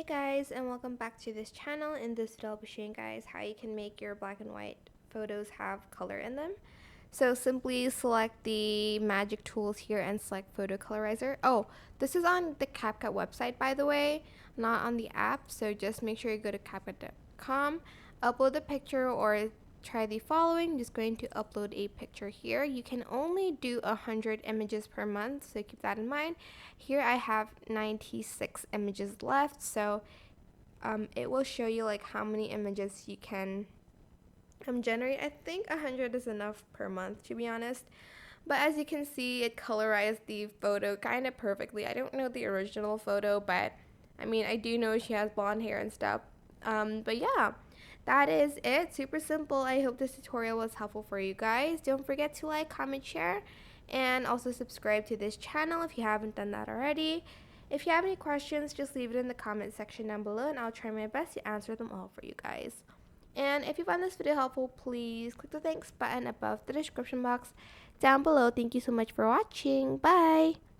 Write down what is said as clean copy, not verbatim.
Guys, and welcome back to this channel. In this video I'll be showing you guys how you can make your black and white photos have color in them. So simply select the magic tools here and select photo colorizer. Oh, this is on the CapCut website, by the way, not on the app, so just make sure you go to CapCut.com, upload the picture, or try the following. Just going to upload a picture here. You can only do 100 images per month, so keep that in mind. Here I have 96 images left, so it will show you like how many images you can generate. I think 100 is enough per month, to be honest. But as you can see, it colorized the photo kind of perfectly. I don't know the original photo, but I mean, I do know she has blonde hair and stuff. But yeah, that is it. Super simple. I hope this tutorial was helpful for you guys. Don't forget to like, comment, share, and also subscribe to this channel if you haven't done that already. If you have any questions, just leave it in the comment section down below, and I'll try my best to answer them all for you guys. And if you found this video helpful, please click the thanks button above the description box down below. Thank you so much for watching. Bye!